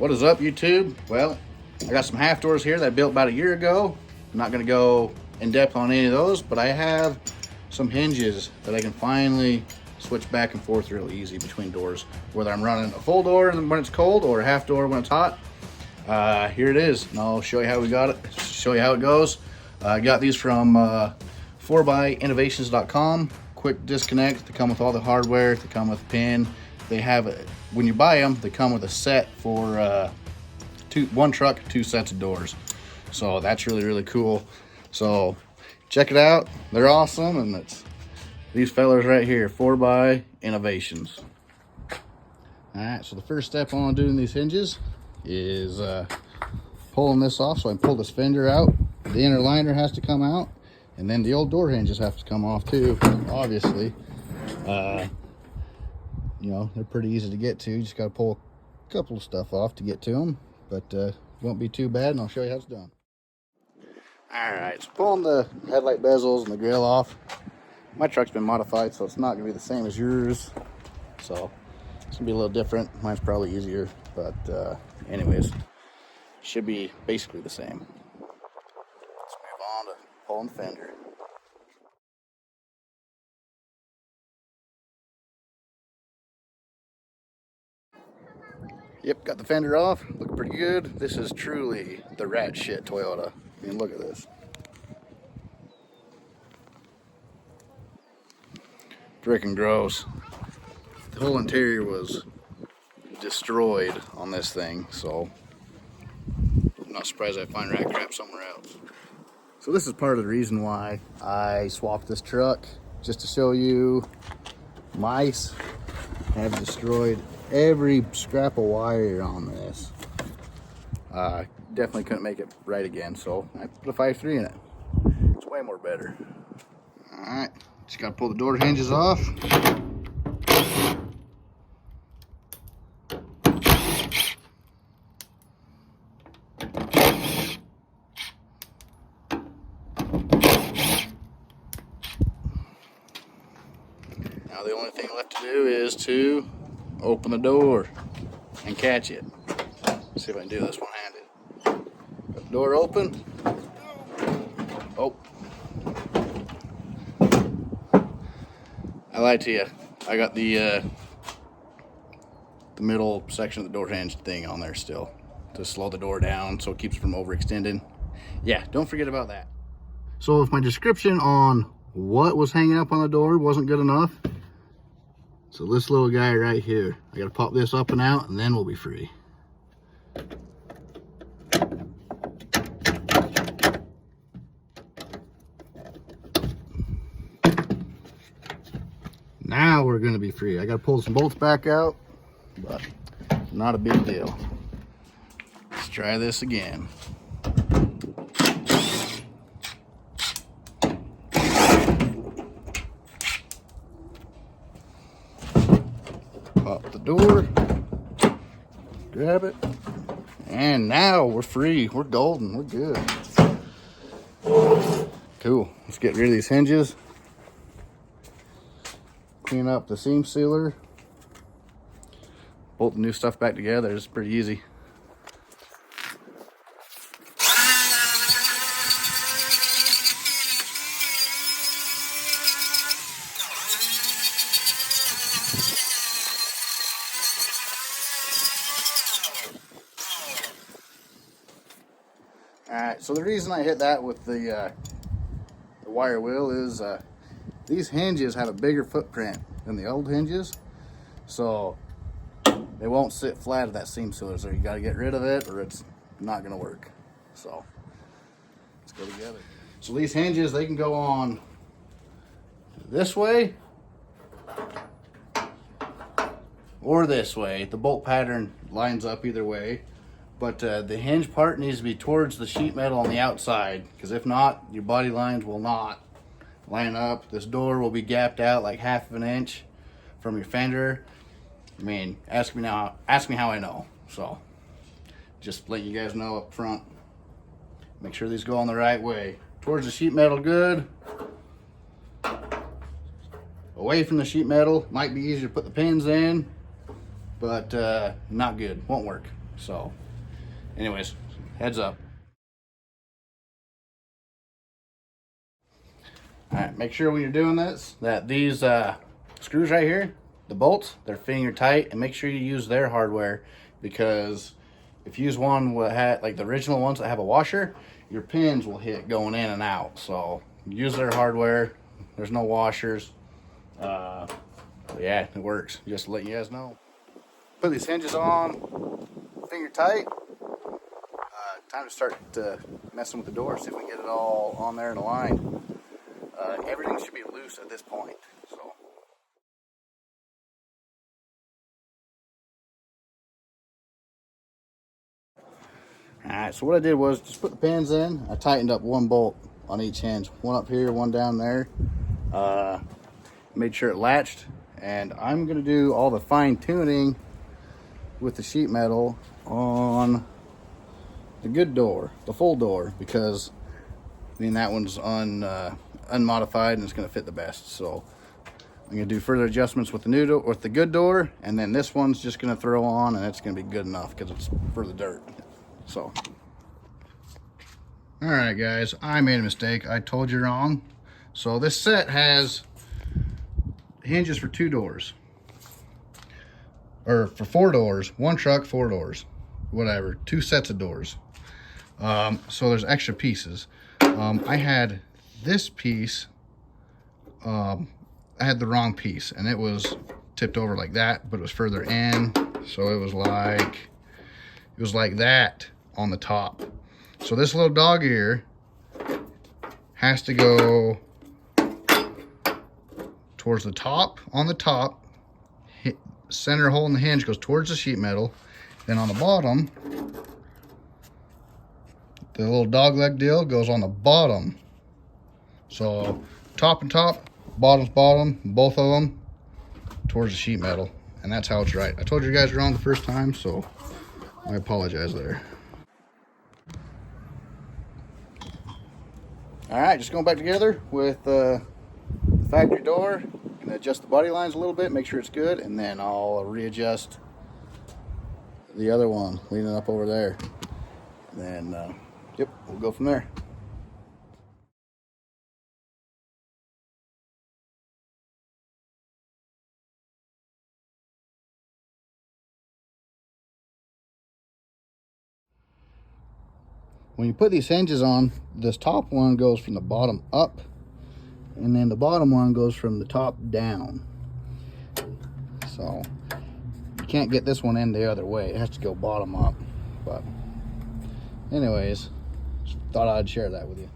What is up, YouTube? Well, I got some half doors here that I built about a year ago. I'm not going to go in depth on any of those, but I have some hinges that I can finally switch back and forth real easy between doors, whether I'm running a full door when it's cold or a half door when it's hot. Here it is, and I'll show you how we got it, show you how it goes. I got these from 4byinnovations.com. Quick disconnect. They come with all the hardware. They come with a pin. They have it when you buy them. They come with a set for one truck, 2 sets of doors. So that's really cool. So check it out. They're awesome, and it's these fellers right here, 4by Innovations. All right. So the first step on doing these hinges is pulling this off. So I can pull this fender out. The inner liner has to come out, and then the old door hinges have to come off too, obviously. You know, they're pretty easy to get to. You just got to pull a couple of stuff off to get to them, but won't be too bad, and I'll show you how it's done. All right, so pulling the headlight bezels and the grill off. My truck's been modified, so it's not going to be the same as yours. So it's going to be a little different. Mine's probably easier, but anyways, should be basically the same. Let's move on to pulling the fender. Yep, got the fender off. Looking pretty good. This is truly the rat shit Toyota. I mean, look at this. Freaking gross. The whole interior was destroyed on this thing, so I'm not surprised I find rat crap somewhere else. So this is part of the reason why I swapped this truck, just to show you mice have destroyed every scrap of wire on this. Definitely couldn't make it right again, so I put a 5.3 in it. It's way more better. All right, just gotta pull the door hinges off. Now the only thing left to do is to open the door and catch it. Let's see if I can do this one-handed. Got the door open. Oh. I lied to you. I got the middle section of the door hinge thing on there still to slow the door down so it keeps it from overextending. Yeah, don't forget about that. So if my description on what was hanging up on the door wasn't good enough, so this little guy right here, I gotta pop this up and out, and then we'll be free. Now we're gonna be free. I gotta pull some bolts back out, but not a big deal. Let's try this again. Pop the door, grab it, and now we're free. We're golden. We're good. Cool. Let's get rid of these hinges. Clean up the seam sealer. Bolt the new stuff back together. It's pretty easy. Alright, so the reason I hit that with the wire wheel is these hinges have a bigger footprint than the old hinges, so they won't sit flat at that seam sealer, so you got to get rid of it or it's not going to work. So let's go together. So these hinges, they can go on this way or this way. The bolt pattern lines up either way. But the hinge part needs to be towards the sheet metal on the outside, because if not, your body lines will not line up. This door will be gapped out like 1/2 inch from your fender. I mean, ask me how I know. So just let you guys know up front. Make sure these go on the right way. Towards the sheet metal, good. Away from the sheet metal, might be easier to put the pins in, but not good, won't work. So anyways, heads up. All right, make sure when you're doing this that these screws right here, the bolts, they're finger tight, and make sure you use their hardware, because if you use one with like the original ones that have a washer, your pins will hit going in and out. So use their hardware. There's no washers. Yeah, it works. Just to let you guys know. Put these hinges on, finger tight. Time to start messing with the door. See if we can get it all on there in a line. Everything should be loose at this point. So. Alright, so what I did was just put the pins in. I tightened up one bolt on each hinge. One up here, one down there. Made sure it latched. And I'm going to do all the fine tuning with the sheet metal on the good door, the full door, because I mean that one's unmodified and it's going to fit the best. So I'm going to do further adjustments with the new door, with the good door, and then this one's just going to throw on, and it's going to be good enough because it's for the dirt. So, all right, guys, I made a mistake. I told you wrong. So this set has hinges for 2 doors, or for 4 doors, 1 truck, 4 doors, whatever, 2 sets of doors. So there's extra pieces. I had this piece, I had the wrong piece, and it was tipped over like that, but it was further in, so it was like that on the top. So this little dog ear has to go towards the top, on the top, center hole in the hinge goes towards the sheet metal, then on the bottom, the little dog leg deal goes on the bottom. So top and top, bottom's bottom, both of them towards the sheet metal, and that's how it's right. I told you guys wrong the first time, so I apologize there. All right, just going back together with the factory door. Gonna adjust the body lines a little bit, make sure it's good, and then I'll readjust the other one leaning up over there. And then, yep, we'll go from there. When you put these hinges on, this top one goes from the bottom up, and then the bottom one goes from the top down. So you can't get this one in the other way. It has to go bottom up. But anyways, just thought I'd share that with you.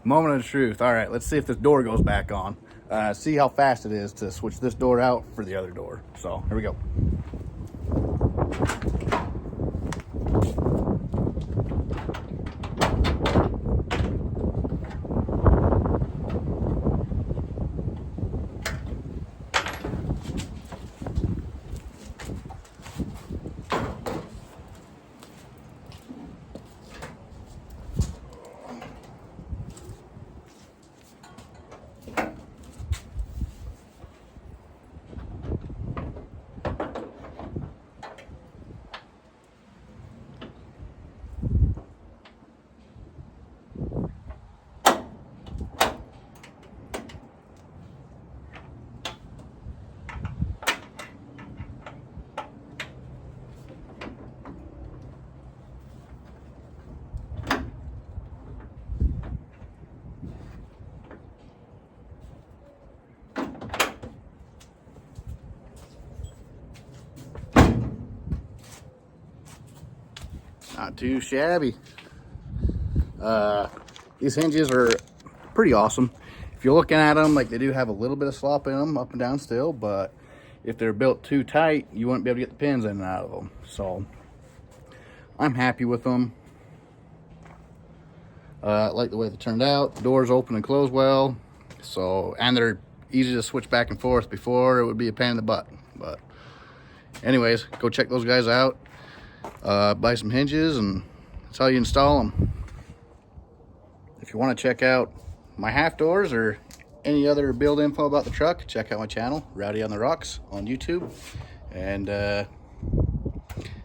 Moment of truth. All right, let's see if this door goes back on. See how fast it is to switch this door out for the other door. So here we go. Not too shabby. These hinges are pretty awesome. If you're looking at them, like, they do have a little bit of slop in them up and down still, but if they're built too tight, you wouldn't be able to get the pins in and out of them. So I'm happy with them. I like the way they turned out. The doors open and close well. So, and they're easy to switch back and forth. Before, it would be a pain in the butt. But anyways, go check those guys out. Buy some hinges, and that's how you install them. If you want to check out my half doors or any other build info about the truck, check out my channel, Rowdy on the Rocks, on YouTube. And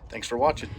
thanks for watching.